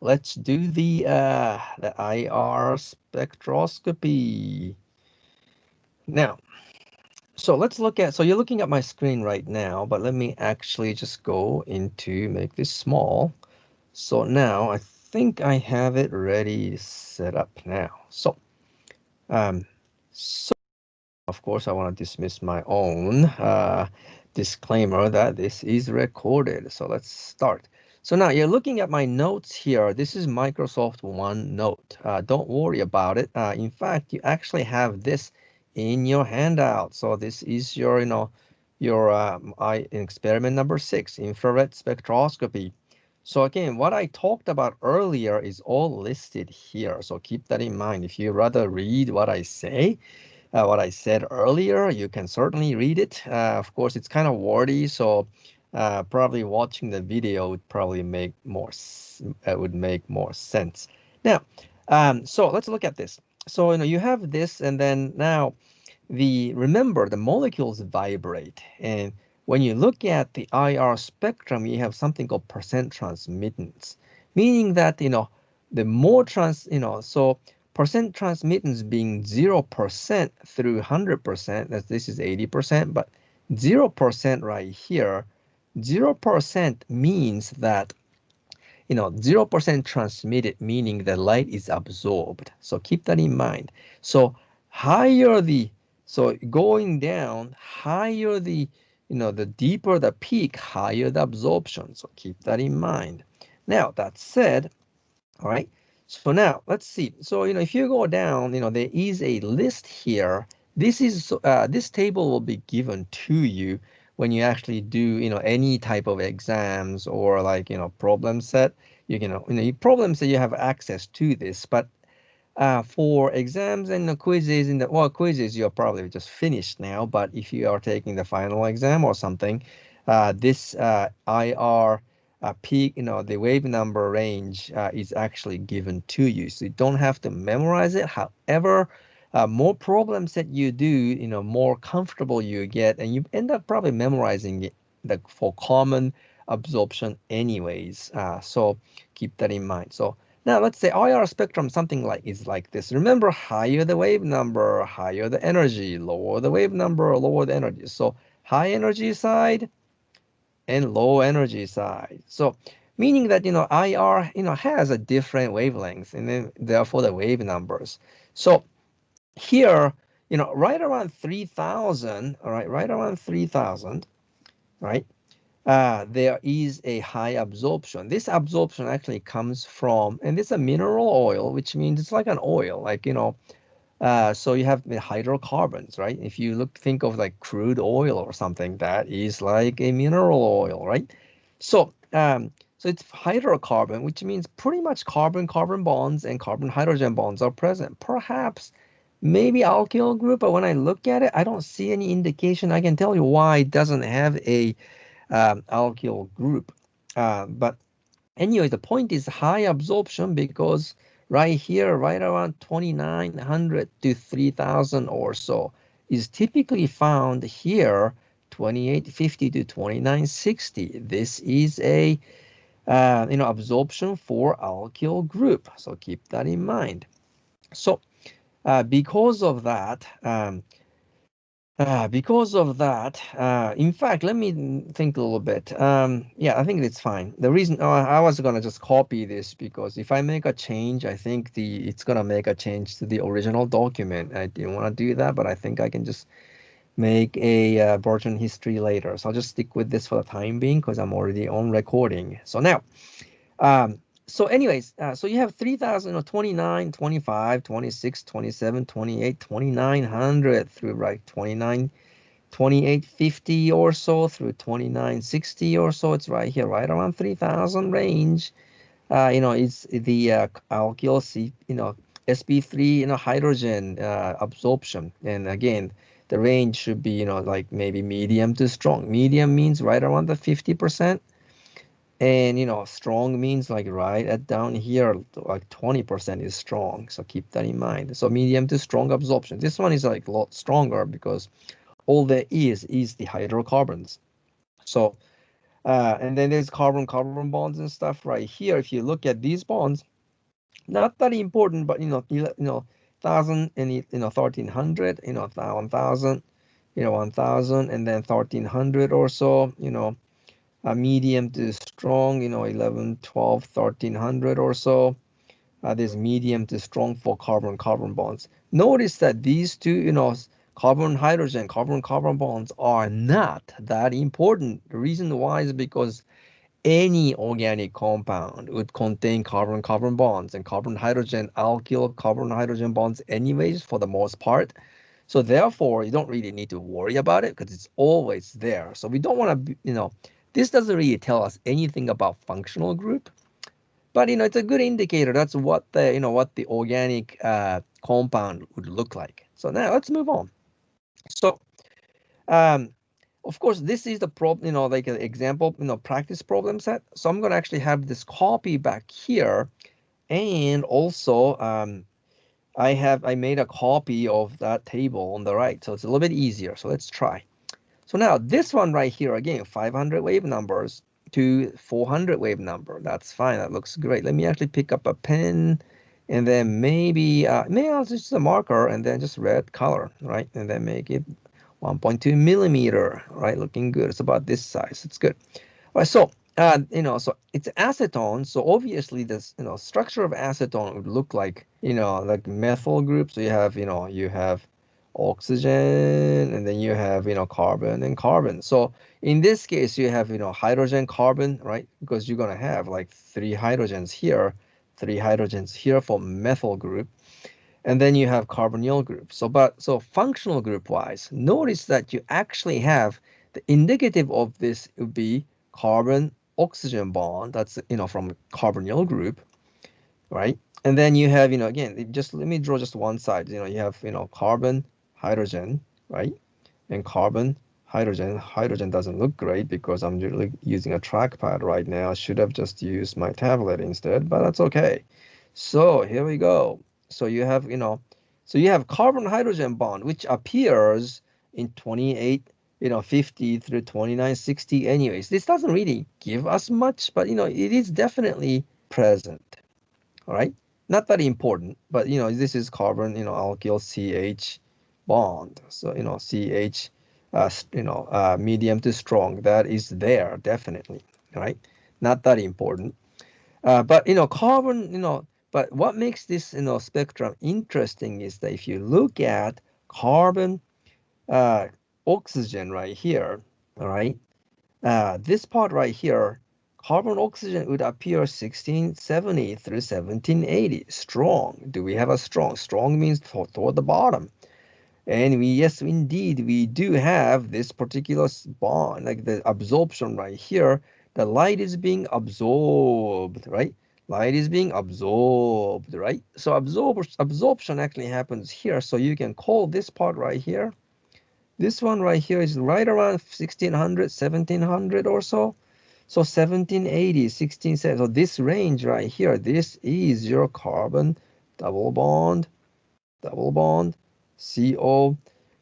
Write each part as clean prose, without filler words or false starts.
let's do the IR spectroscopy. Now, so let's look at, so you're looking at my screen right now, but let me actually just go into make this small. So now I think I have it ready set up now. Um, so of course I want to dismiss my own disclaimer that this is recorded. So let's start. So now you're looking at my notes here. This is Microsoft OneNote. Don't worry about it. In fact, you actually have this in your handout. So this is your, your experiment number 6, infrared spectroscopy. So again, what I talked about earlier is all listed here. So keep that in mind. If you rather read what I say, what I said earlier, you can certainly read it. Of course, it's kind of wordy, so probably watching the video would probably make more sense. Now, so let's look at this. So you have this, and then now remember the molecules vibrate, and when you look at the IR spectrum, you have something called percent transmittance, meaning that the more so percent transmittance being 0% through 100%, that this is 80%, but 0% right here, 0% means that 0% transmitted, meaning the light is absorbed. So keep that in mind. So higher so going down, higher the deeper the peak, higher the absorption. So keep that in mind. Now, that said, all right, so now let's see. So, if you go down, there is a list here. This table will be given to you when you actually do, any type of exams or like, problem set. Problem set, you have access to this, but for exams and the quizzes, quizzes, you're probably just finished now, but if you are taking the final exam or something, this IR peak, the wave number range is actually given to you. So you don't have to memorize it. However, more problems that you do, more comfortable you get, and you end up probably memorizing it for common absorption anyways. So keep that in mind. So now let's say IR spectrum something is like this. Remember, higher the wave number, higher the energy, lower the wave number, lower the energy. So high energy side and low energy side. So meaning that IR has a different wavelength, and then therefore the wave numbers. So here, right around 3000, all right, right around 3000, right? There is a high absorption. This absorption actually comes from, and this is a mineral oil, which means it's like an oil, like, so you have the hydrocarbons, right? If you think of like crude oil or something, that is like a mineral oil, right? So, so it's hydrocarbon, which means pretty much carbon-carbon bonds and carbon-hydrogen bonds are present. Perhaps maybe alkyl group, but when I look at it, I don't see any indication. I can tell you why it doesn't have a alkyl group. But anyway, the point is high absorption because right here, right around 2900 to 3000 or so is typically found here, 2850 to 2960. This is a absorption for alkyl group. So keep that in mind. So because of that, in fact, let me think a little bit. Yeah, I think it's fine. The reason I was gonna just copy this because if I make a change, I think it's gonna make a change to the original document. I didn't want to do that, but I think I can just make a version history later. So I'll just stick with this for the time being because I'm already on recording. So now, so anyways, so you have 3000, 29, 25, 26, 27, 28, 2900 through right 2850 or so through 2960 or so. It's right here, right around 3000 range. It's the alkyl sp3, hydrogen absorption. And again, the range should be, like maybe medium to strong. Medium means right around the 50%. And strong means like right at down here, like 20% is strong. So keep that in mind. So medium to strong absorption. This one is like a lot stronger because all there is the hydrocarbons. So And then there's carbon-carbon bonds and stuff right here. If you look at these bonds, not that important, but 1,000 and 1,300, 1,000, 1,000, and then 1,300 or so, a medium to strong, 11, 12, 1,300 or so. There's medium to strong for carbon-carbon bonds. Notice that these two, carbon-hydrogen, carbon-carbon bonds are not that important. The reason why is because any organic compound would contain carbon-carbon bonds and carbon-hydrogen alkyl carbon-hydrogen bonds anyways for the most part. So therefore, you don't really need to worry about it because it's always there. So we don't want to, this doesn't really tell us anything about functional group. But it's a good indicator. That's what the organic compound would look like. So now let's move on. So of course, this is the problem, like an example, practice problem set. So I'm going to actually have this copy back here, and also I made a copy of that table on the right, so it's a little bit easier. So let's try. So now this one right here, again, 500 wave numbers to 400 wave number. That's fine. That looks great. Let me actually pick up a pen, and then maybe I'll just a marker and then just red color, right? And then make it 1.2 millimeter, right? Looking good. It's about this size. It's good. All right. So so it's acetone. So obviously this, structure of acetone would look like, like methyl group. So you have oxygen, and then you have, carbon and carbon. So in this case, you have, hydrogen, carbon, right? Because you're going to have like 3 hydrogens here, 3 hydrogens here for methyl group. And then you have carbonyl group. So functional group wise, notice that you actually have the indicative of this would be carbon oxygen bond. That's, from carbonyl group, right? And then you have, again, just let me draw just one side. You have, carbon, hydrogen, right? And carbon, hydrogen. Hydrogen doesn't look great because I'm really using a trackpad right now. I should have just used my tablet instead, but that's okay. So here we go. So you have, so you have carbon hydrogen bond, which appears in 28, 50 through 29, 60 anyways. This doesn't really give us much, but it is definitely present. All right. Not that important, but this is carbon, alkyl CH bond. So, CH, medium to strong, that is there definitely. All right. Not that important. But carbon, but what makes this spectrum interesting is that if you look at carbon, uh, oxygen right here, all right, this part right here, carbon oxygen would appear 1670 through 1780. Strong. Do we have a strong? Strong means toward the bottom. And yes, indeed, we do have this particular bond, like the absorption right here. The light is being absorbed, right? Light is being absorbed, right? So absorption actually happens here. So you can call this part right here. This one right here is right around 1600, 1700 or so. So 1780, 1670. So this range right here, this is your carbon double bond, CO,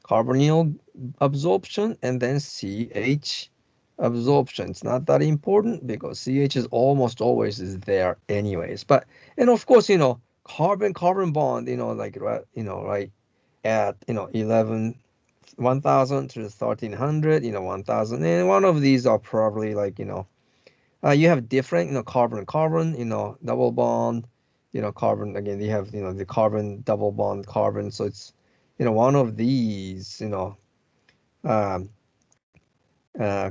carbonyl absorption, and then CH absorption. It's not that important because CH is almost always is there anyways. But, and of course, carbon bond, like, right at, 11, 1000 to 1300, 1000. And one of these are probably like, you have different, carbon, double bond, carbon, again, you have, the carbon, double bond carbon. So it's, one of these, um,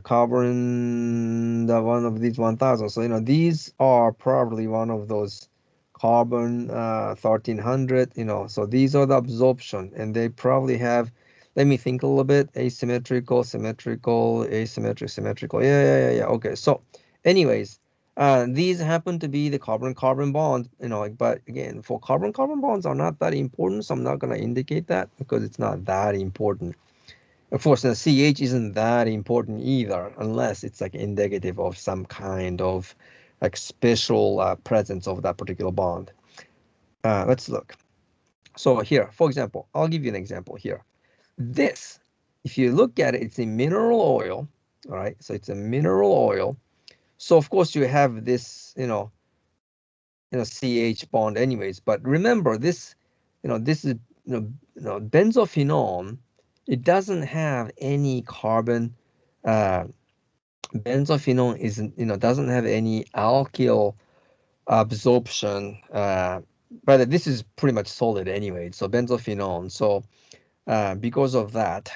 carbon, the one of these 1000. So, these are probably one of those carbon 1300, so these are the absorption, and they probably have, let me think a little bit, asymmetrical, symmetrical, asymmetric, symmetrical. Yeah. Okay. So anyways, these happen to be the carbon-carbon bonds, but again, for carbon-carbon bonds are not that important, so I'm not going to indicate that because it's not that important. Of course, the CH isn't that important either, unless it's like indicative of some kind of like special presence of that particular bond. Let's look. So here, for example, I'll give you an example here. This, if you look at it, it's a mineral oil. All right, so it's a mineral oil. So of course you have this, CH bond anyways. But remember this, this is, benzophenone. It doesn't have any carbon. Benzophenone isn't, doesn't have any alkyl absorption. But this is pretty much solid anyway. So benzophenone. So because of that,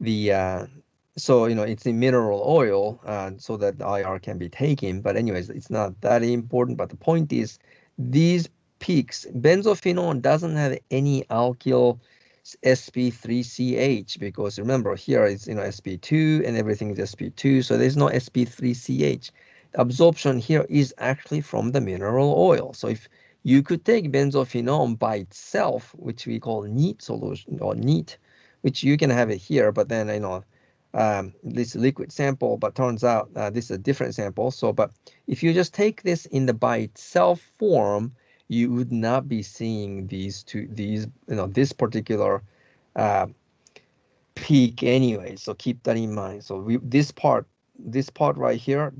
the so it's a mineral oil, so that the IR can be taken. But anyways, it's not that important. But the point is, these peaks, benzophenone doesn't have any alkyl sp3ch, because remember here it's sp2 and everything is sp2, so there's no sp3ch. Absorption here is actually from the mineral oil. So if you could take benzophenone by itself, which we call neat solution or neat, which you can have it here, but then this liquid sample, but turns out this is a different sample. So, but if you just take this in the by itself form, you would not be seeing these this particular uh, peak anyway. So keep that in mind. So this part right here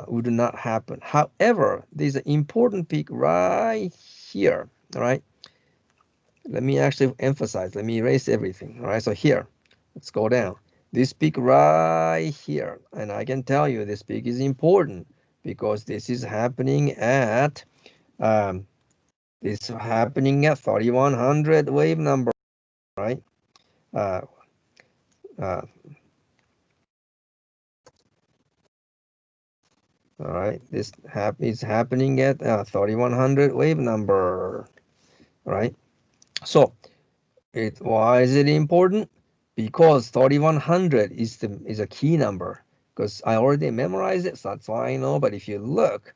would not happen. However, there's an important peak right here. All right. Let me actually emphasize. Let me erase everything. All right. So here, let's go down. This peak right here, and I can tell you this peak is important because this is happening at um, 3100 wave number, right? Uh, uh, all right, this is happening at 3100 wave number, right? So why is it important? Because 3100 is a key number, because I already memorized it, so that's why I know. But if you look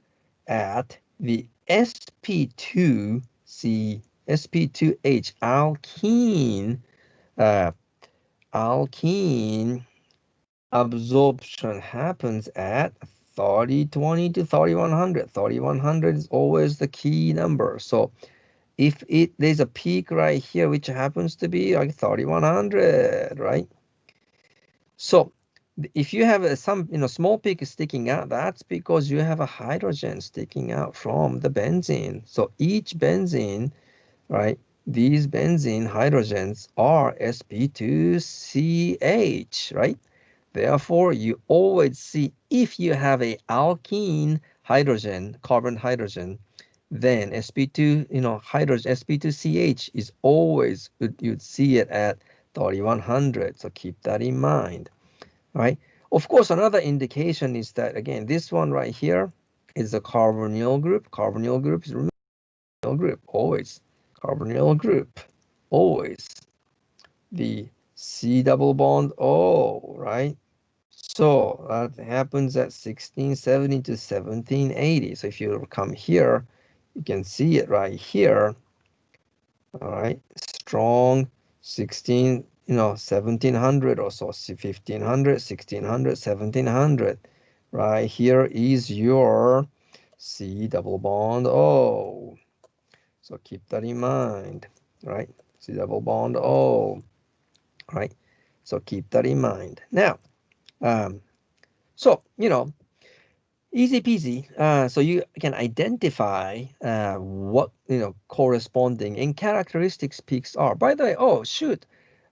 at the sp2c sp2h alkene absorption happens at 3020 to 3100. 3100 is always the key number. So if there's a peak right here, which happens to be like 3100, right? So if you have some small peak sticking out, that's because you have a hydrogen sticking out from the benzene. So each benzene, right, these benzene hydrogens are sp2ch, right? Therefore, you always see, if you have a alkene hydrogen, carbon hydrogen, then sp2, hydrogen, sp2ch is always, you'd see it at 3100. So keep that in mind, right? Of course, another indication is that, again, this one right here is the carbonyl group. Carbonyl group is, remember, group, always. Carbonyl group, always. The C double bond O, right? So that happens at 1670 to 1780. So if you come here, you can see it right here. All right, strong 1700 or so, 1500, 1600, 1700. Right here is your C double bond O. So keep that in mind, right? C double bond O, right? So keep that in mind. Now, so, easy peasy. So you can identify what corresponding and characteristics peaks are. By the way, oh shoot,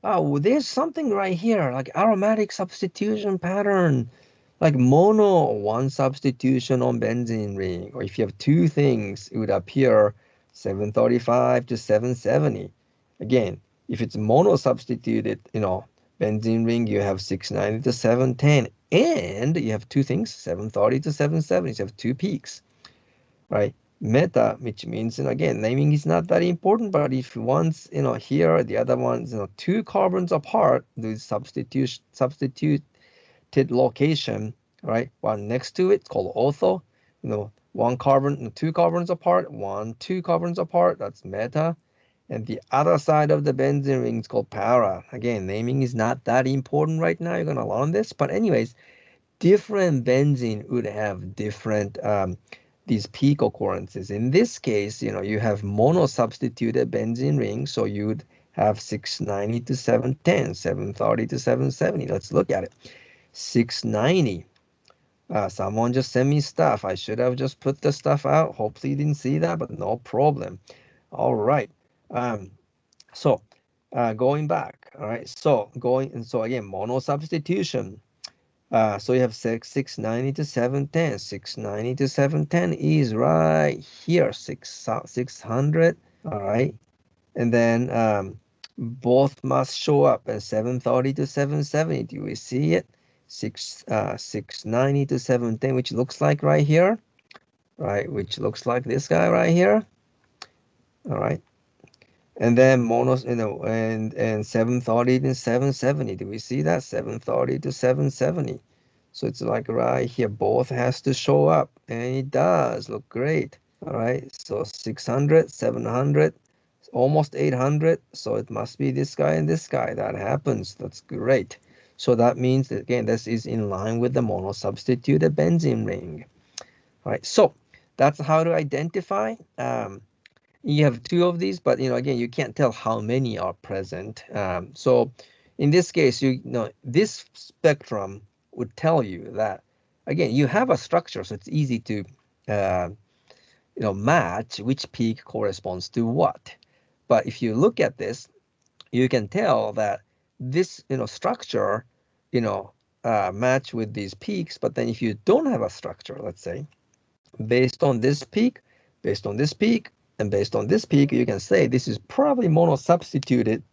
there's something right here like aromatic substitution pattern, like mono one substitution on benzene ring, or if you have two things, it would appear 735 to 770. Again, if it's mono substituted, benzene ring, you have 690 to 710. And you have two things, 730 to 770. So you have two peaks, right? Meta, which means, again, naming is not that important, but if one's, here, the other one's, two carbons apart, the substituted location, right? One next to it, called ortho, one carbon, two carbons apart, two carbons apart, that's meta. And the other side of the benzene ring is called para. Again, naming is not that important right now. You're going to learn this. But anyways, different benzene would have different these peak occurrences. In this case, you have mono-substituted benzene ring, so you'd have 690 to 710, 730 to 770. Let's look at it. 690. Someone just sent me stuff. I should have just put the stuff out. Hopefully you didn't see that, but no problem. All right. Um, so going back, all right. So again, mono substitution. So you have 690 to 710. 690 to 710 is right here, 600. All right. And then both must show up at 730 to 770. Do we see it? 690 to 710, which looks like right here, right? Which looks like this guy right here. All right. And then monos, and 730 to 770. Do we see that? 730 to 770. So it's like right here, both has to show up, and it does look great. All right, so 600, 700, almost 800. So it must be this guy and this guy. That happens. That's great. So that means that, again, this is in line with the monosubstituted benzene ring. All right, so that's how to identify. You have two of these, but again, you can't tell how many are present. So in this case, this spectrum would tell you that, again, you have a structure, so it's easy to match which peak corresponds to what. But if you look at this, you can tell that this structure match with these peaks. But then if you don't have a structure, let's say, based on this peak, based on this peak, and based on this peak, you can say this is probably monosubstituted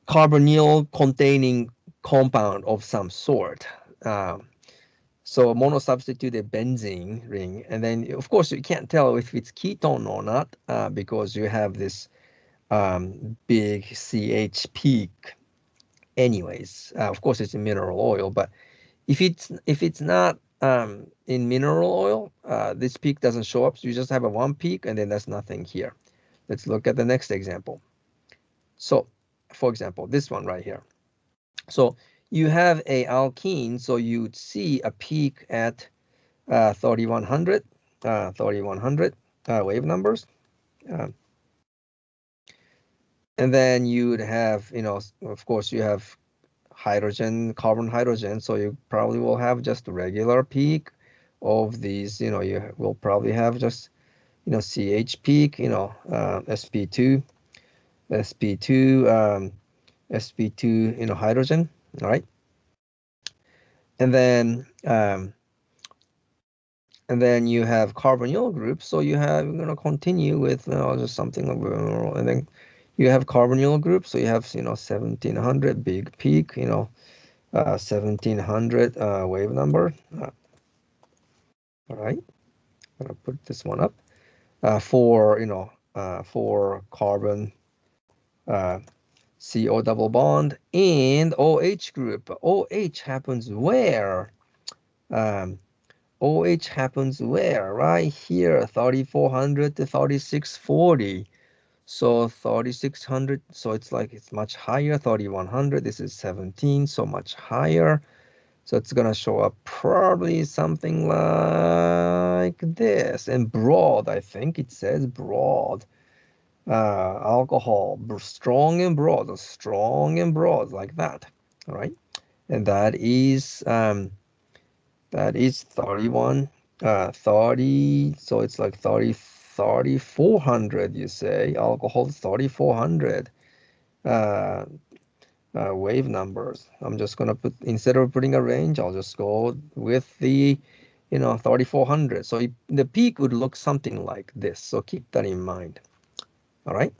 carbonyl containing compound of some sort. So monosubstituted benzene ring. And then, of course, you can't tell if it's ketone or not because you have this big CH peak anyways. Of course, it's a mineral oil, but if it's not in mineral oil, this peak doesn't show up. So you just have a one peak, and then there's nothing here. Let's look at the next example. So, for example, this one right here. So you have a alkene, so you'd see a peak at 3100 wave numbers. And then you'd have, of course, you have hydrogen, carbon, hydrogen. So you probably will have just a regular peak of these. You will probably have just, CH peak, sp2, sp2, sp2, hydrogen. All right. And then you have carbonyl groups. So you're going to continue with just something like, and then you have carbonyl groups. So you have 1700 big peak, 1700 wave number. All right, I'm gonna put this one up for for carbon CO double bond and OH group. OH happens where? OH happens where? Right here, 3400 to 3640. So 3600, so it's much higher. 3100, this is 17, so much higher. So it's gonna show up probably something like this. And broad, I think it says broad. Alcohol, strong and broad, like that. All right. And that is 31, 30, so it's like 3400, you say. Alcohol 3400. Wave numbers. I'm just gonna put, instead of putting a range, I'll just go with the 3400. So the peak would look something like this. So keep that in mind. All right.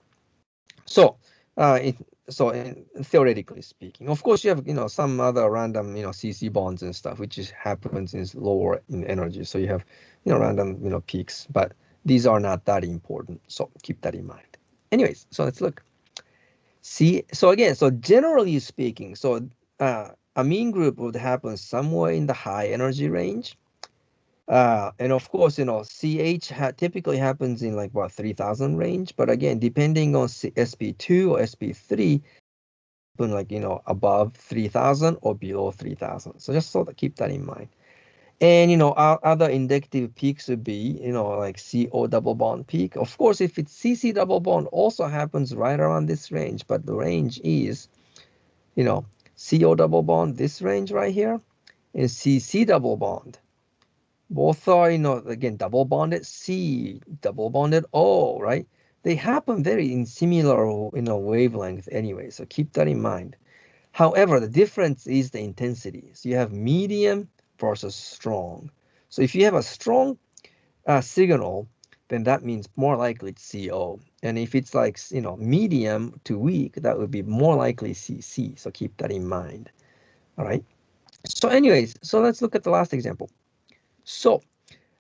So theoretically speaking, of course, you have some other random CC bonds and stuff, which happens in lower in energy. So you have random peaks, but these are not that important. So keep that in mind. Anyways, so let's look. See, so again, so generally speaking, so amine group would happen somewhere in the high energy range. And of course, CH typically happens in like what 3000 range. But again, depending on sp2 or sp3, like above 3000 or below 3000. So just keep that in mind. And our other indicative peaks would be like CO double bond peak. Of course, if it's CC double bond, also happens right around this range, but the range is CO double bond, this range right here, and CC double bond. Both are, again, double bonded C, double bonded O, right? They happen very in similar, wavelength anyway, so keep that in mind. However, the difference is the intensity. So you have medium versus strong. So if you have a strong signal, then that means more likely it's CO. And if it's like, medium to weak, that would be more likely CC. So keep that in mind. All right. So anyways, so let's look at the last example. So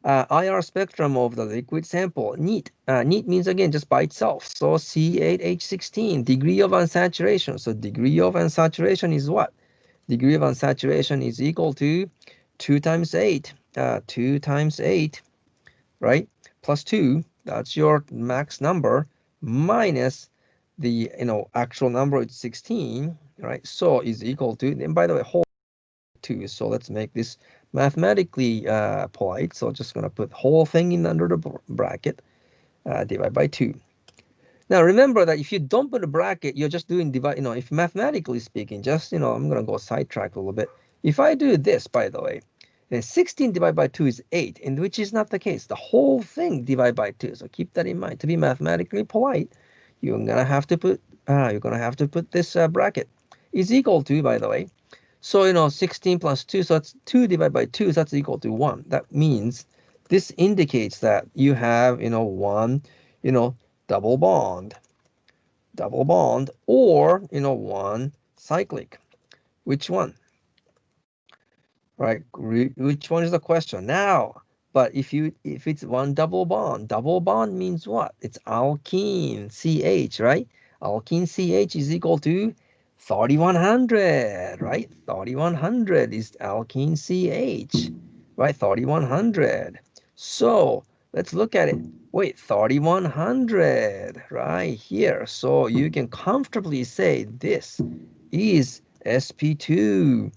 IR spectrum of the liquid sample, neat. Neat means, again, just by itself. So C8H16, degree of unsaturation. So degree of unsaturation is what? Degree of unsaturation is equal to 2 times 8. 2 times 8, right? Plus 2, that's your max number, minus the, actual number is 16, right? So is equal to, and by the way, whole 2. So let's make this mathematically polite. So just going to put whole thing in under the bracket, divide by 2. Now remember that if you don't put a bracket, you're just doing divide, if mathematically speaking, just, I'm going to go sidetrack a little bit. If I do this, by the way, then 16 divided by 2 is 8, and which is not the case. The whole thing divided by 2. So keep that in mind. To be mathematically polite, you're going to have to put this bracket is equal to, by the way. So, 16 plus 2, so that's 2 divided by 2, so that's equal to 1. That means this indicates that you have, one, double bond, or, one cyclic. Which one? Right? Which one is the question? Now, but if it's one double bond means what? It's alkene CH, right? Alkene CH is equal to 3100, right? 3100 is alkene CH, right? 3100. So let's look at it. Wait, 3100 right here. So you can comfortably say this is sp2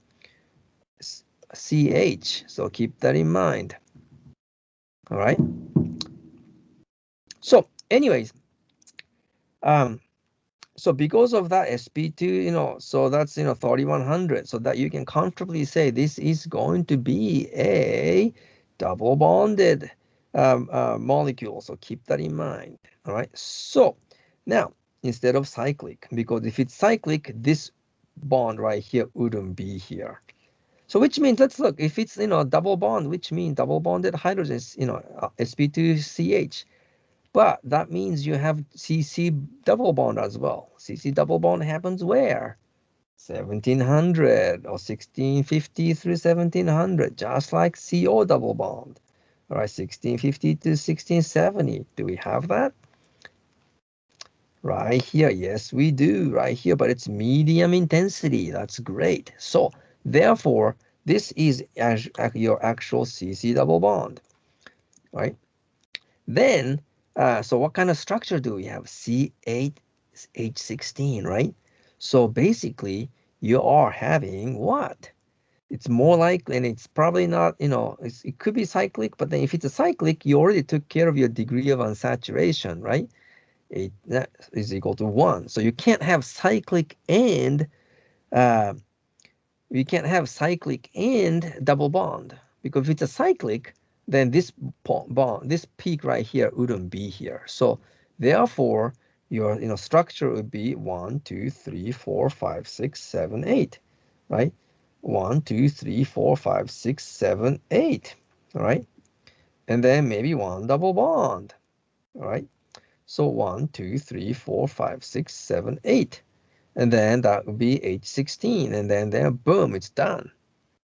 CH. So keep that in mind. All right. So anyways, so because of that sp2, so that's, 3100. So that you can comfortably say this is going to be a double bonded molecule. So keep that in mind. All right. So now, instead of cyclic, because if it's cyclic, this bond right here wouldn't be here. So which means, let's look, if it's, double bond, which means double bonded hydrogens, sp2ch. But that means you have CC double bond as well. CC double bond happens where? 1700 or 1650 through 1700, just like CO double bond. All right, 1650 to 1670. Do we have that? Right here, yes, we do, right here, but it's medium intensity. That's great. So therefore, this is your actual CC double bond, right? Then, so what kind of structure do we have? C8H16, right? So basically, you are having what? It's more likely, and it's probably not, it could be cyclic, but then if it's a cyclic, you already took care of your degree of unsaturation, right? 8 that is equal to 1. So you can't have cyclic and uh, double bond, because if it's a cyclic, then this bond, this peak right here wouldn't be here. So therefore, your structure would be 1, 2, 3, 4, 5, 6, 7, 8, right? 1, 2, 3, 4, 5, 6, 7, 8, all right? And then maybe one double bond, all right? So 1, 2, 3, 4, 5, 6, 7, 8. And then that would be H16. And then boom, it's done.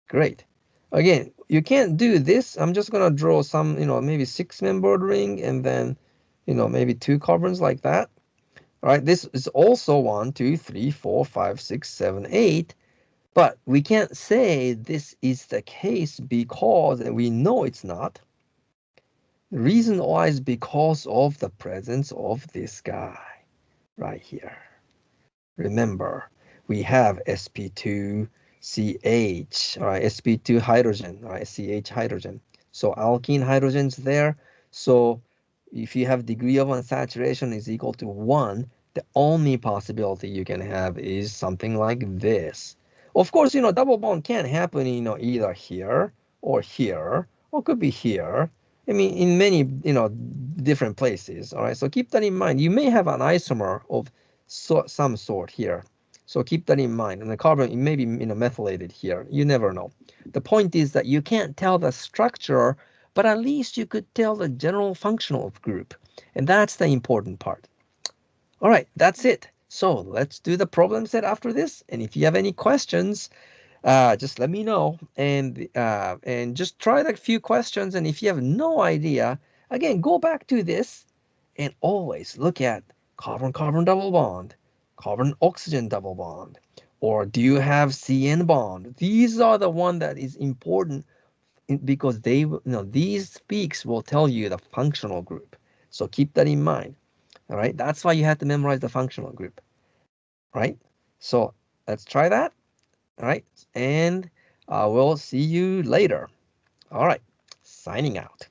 Great. Again, you can't do this. I'm just going to draw some, maybe 6-membered ring and then, maybe 2 carbons like that. All right. This is also 1, 2, 3, 4, 5, 6, 7, 8. But we can't say this is the case because, and we know it's not. The reason why is because of the presence of this guy right here. Remember, we have sp2ch, all right, sp2 hydrogen, all right, ch hydrogen. So alkene hydrogens there. So if you have degree of unsaturation is equal to 1, the only possibility you can have is something like this. Of course, double bond can happen, either here or could be here. I mean, in many, different places. All right. So keep that in mind. You may have an isomer of some sort here. So keep that in mind. And the carbon, it may be, methylated here. You never know. The point is that you can't tell the structure, but at least you could tell the general functional group. And that's the important part. All right, that's it. So let's do the problem set after this. And if you have any questions, just let me know, and just try the few questions. And if you have no idea, again, go back to this and always look at carbon-carbon double bond, carbon-oxygen double bond, or do you have CN bond? These are the one that is important because these peaks will tell you the functional group. So keep that in mind. All right, that's why you have to memorize the functional group, right? So let's try that. All right, and we'll see you later. All right, signing out.